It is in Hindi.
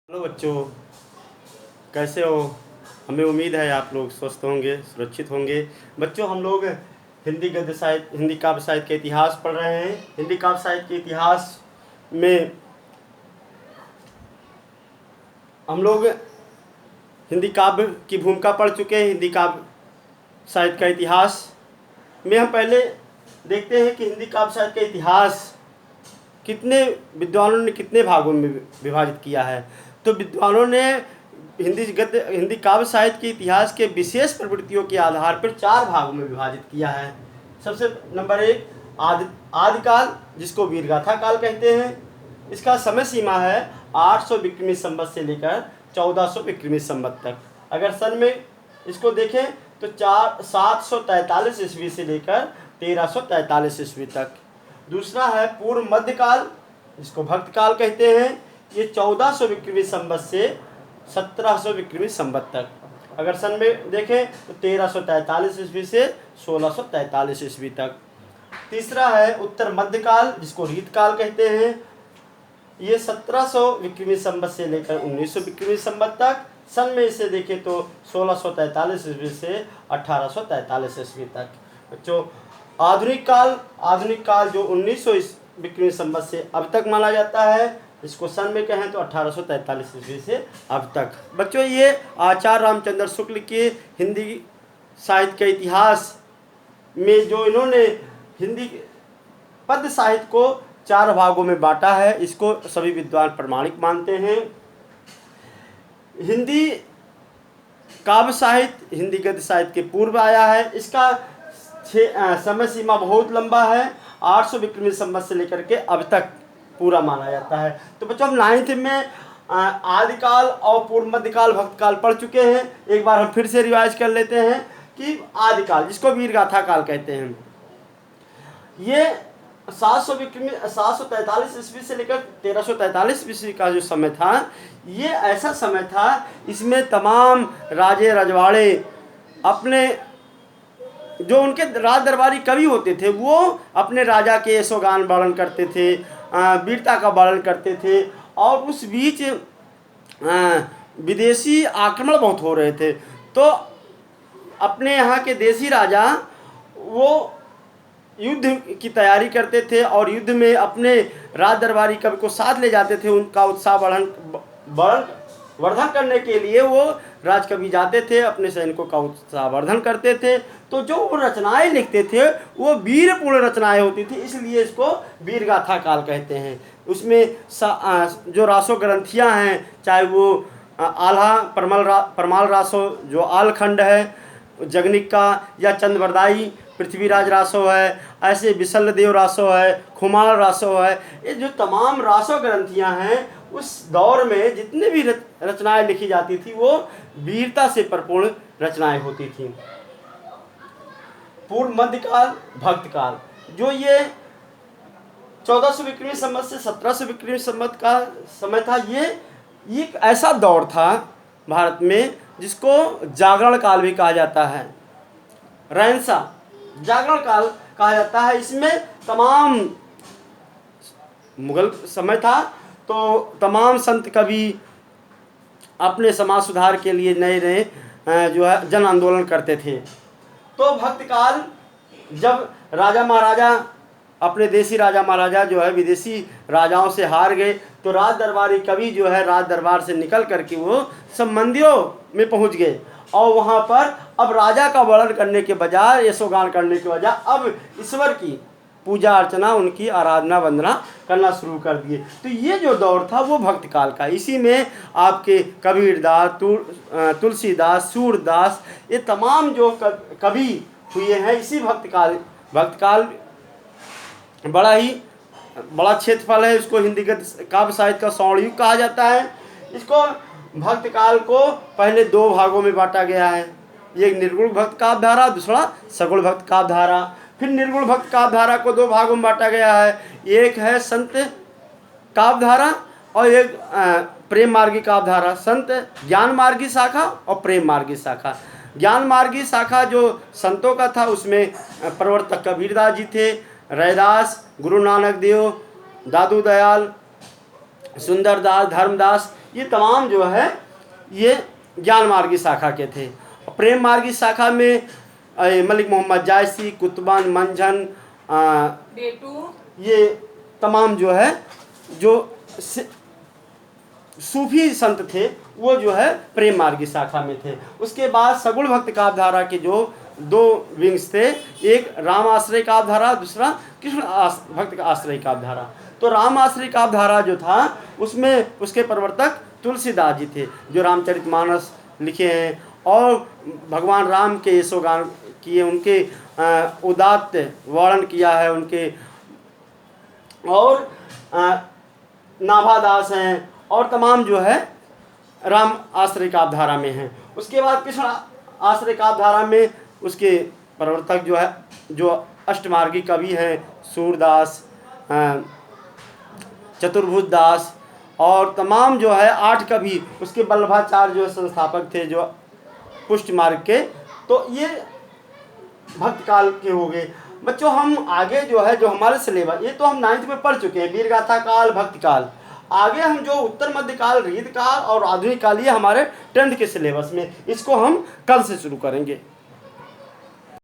हेलो बच्चों, कैसे हो? हमें उम्मीद है आप लोग स्वस्थ होंगे, सुरक्षित होंगे। बच्चों, हम लोग हिंदी गद्य साहित्य, हिंदी काव्य साहित्य के इतिहास पढ़ रहे हैं। हिंदी काव्य साहित्य के इतिहास में हम लोग हिंदी काव्य की भूमिका पढ़ चुके हैं। हिंदी काव्य साहित्य का इतिहास में हम पहले देखते हैं कि हिंदी काव्य साहित्य का इतिहास कितने विद्वानों ने कितने भागों में विभाजित किया है। तो विद्वानों ने हिंदी काव्य साहित्य के इतिहास के विशेष प्रवृत्तियों के आधार पर 4 भागों में विभाजित किया है। सबसे नंबर 1 आदिकाल, जिसको वीरगाथा काल कहते हैं। इसका समय सीमा है 800 विक्रमी संवत से लेकर 1400 विक्रमी संवत तक। अगर सन में इसको देखें तो 743 ईस्वी से लेकर 1343 ईस्वी तक। दूसरा है पूर्व मध्यकाल, जिसको भक्त काल कहते हैं। ये 1400 विक्रमी संवत से 1700 विक्रमी संवत तक। अगर सन में देखें तो 1343 ईस्वी से 1643 ईस्वी तक। तीसरा है उत्तर मध्यकाल, जिसको रीतकाल कहते हैं। ये 1700 विक्रमी संवत से लेकर 1900 विक्रमी संवत तक। सन में इसे देखें तो 1643 ईस्वी से 1843 ईस्वी तक। बच्चों, आधुनिक काल जो 1900 विक्रमी संवत से अब तक माना जाता है, इसको सन में कहें तो 1843 ईस्वी से अब तक। बच्चों, ये आचार्य रामचंद्र शुक्ल के हिंदी साहित्य के इतिहास में जो इन्होंने हिंदी पद्य साहित्य को 4 भागों में बांटा है, इसको सभी विद्वान प्रमाणिक मानते हैं। हिंदी काव्य साहित्य हिंदी गद्य साहित्य के पूर्व आया है। इसका समय सीमा बहुत लंबा है, 800 विक्रमी संवत से लेकर के अब तक पूरा माना जाता है। तो बच्चों, हम 9th में आदिकाल और पूर्व मध्यकाल भक्तकाल पढ़ चुके हैं। एक बार हम फिर से रिवाइज कर लेते हैं कि आदिकाल, जिसको वीरगाथा काल कहते हैं, ये 743 ईस्वी से लेकर 1343 ईस्वी का जो समय था, ये ऐसा समय था, इसमें तमाम राजे रजवाड़े अपने जो उनके राज दरबारी कवि होते थे, वो अपने राजा के यशोगान वर्णन करते थे, वीरता का वर्णन करते थे। और उस बीच विदेशी आक्रमण बहुत हो रहे थे, तो अपने यहाँ के देसी राजा वो युद्ध की तैयारी करते थे और युद्ध में अपने राज दरबारी कवि को साथ ले जाते थे। उनका उत्साह वर्धन करने के लिए वो राजकवि जाते थे, अपने सैनिकों का उत्साह वर्धन करते थे। तो जो वो रचनाएं लिखते थे वो वीरपूर्ण रचनाएं होती थी, इसलिए इसको वीरगाथा काल कहते हैं। उसमें जो रासो ग्रंथियाँ हैं, चाहे वो आल्हा परमाल रासो जो आलखंड है जगनिका, या चंद्रवरदाई पृथ्वीराज रासो है, ऐसे विशल्य देव रासो है, खुमार रासो है, ये जो तमाम रासो ग्रंथियाँ हैं, उस दौर में जितने भी रचनाएं लिखी जाती थी वो वीरता से परिपूर्ण रचनाएं होती थी। पूर्व मध्यकाल भक्तकाल, जो ये 1400 विक्रमी संवत से 1700 विक्रमी संवत का समय था, ये एक ऐसा दौर था भारत में जिसको जागरण काल भी कहा जाता है। रैनसा जागरण काल कहा जाता है। इसमें तमाम मुगल समय था, तो तमाम संत कवि अपने समाज सुधार के लिए नए नए जो है जन आंदोलन करते थे। तो भक्तकाल, जब राजा महाराजा अपने देसी राजा महाराजा जो है विदेशी राजाओं से हार गए, तो राज दरबारी कवि जो है राज दरबार से निकल करके वो सब मंदिरों में पहुंच गए और वहाँ पर अब राजा का वर्णन करने के बजाय, यशोगान करने के बजाय, अब ईश्वर की पूजा अर्चना, उनकी आराधना वंदना करना शुरू कर दिए। तो ये जो दौर था वो भक्तकाल का। इसी में आपके कबीरदास, तुलसीदास, सूरदास, ये तमाम जो कवि हुए हैं, इसी भक्तकाल बड़ा क्षेत्रफल है। इसको हिंदी काव्य साहित्य का स्वर्ण युग कहा जाता है। इसको भक्तकाल को पहले 2 भागों में बांटा गया है, एक निर्गुण भक्त काव्य धारा, दूसरा सगुण भक्त काव्य धारा। फिर निर्गुण भक्त काव्य धारा को 2 भागों में बांटा गया है, एक है संत काव्य धारा और एक प्रेम मार्गी काव्य धारा। संत ज्ञान मार्गी शाखा और प्रेम मार्गी शाखा। ज्ञान मार्गी शाखा जो संतों का था, उसमें प्रवर्तक कबीरदास जी थे, रैदास, गुरु नानक देव, दादू दयाल, सुंदरदास, धर्मदास, ये तमाम जो है ये ज्ञान मार्गी शाखा के थे। प्रेम मार्गी शाखा में मलिक मोहम्मद जायसी, कुतुबन, मंझन, ये तमाम जो है जो सूफी संत थे वो जो है प्रेम मार्गी शाखा में थे। उसके बाद सगुण भक्त काव्य धारा के जो दो विंग्स थे, एक राम आश्रय काव्य धारा, दूसरा कृष्ण भक्त आश्रय काव्य धारा। तो राम आश्रय काव्य धारा जो था उसमें उसके प्रवर्तक तुलसीदास जी थे, जो रामचरितमानस लिखे हैं और भगवान राम के यशोगान किए, उनके उदात्त वर्णन किया है उनके। और नाभादास हैं और तमाम जो है राम आश्रय काव्य धारा में हैं। उसके बाद कृष्ण आश्रय काव्य धारा में उसके प्रवर्तक जो है जो अष्टमार्गी कवि हैं, सूरदास, चतुर्भुज दास और तमाम जो है 8 कवि, उसके वल्लभाचार्य जो संस्थापक थे जो पुष्ट मार्ग के। तो ये भक्त काल के हो गए। बच्चों हम आगे जो है जो हमारे सिलेबस, ये तो हम 9th में पढ़ चुके हैं, वीर गाथा काल, भक्त काल। आगे हम जो उत्तर मध्य काल, रीत काल और आधुनिक काल, ये हमारे 10th के सिलेबस में, इसको हम कल से शुरू करेंगे।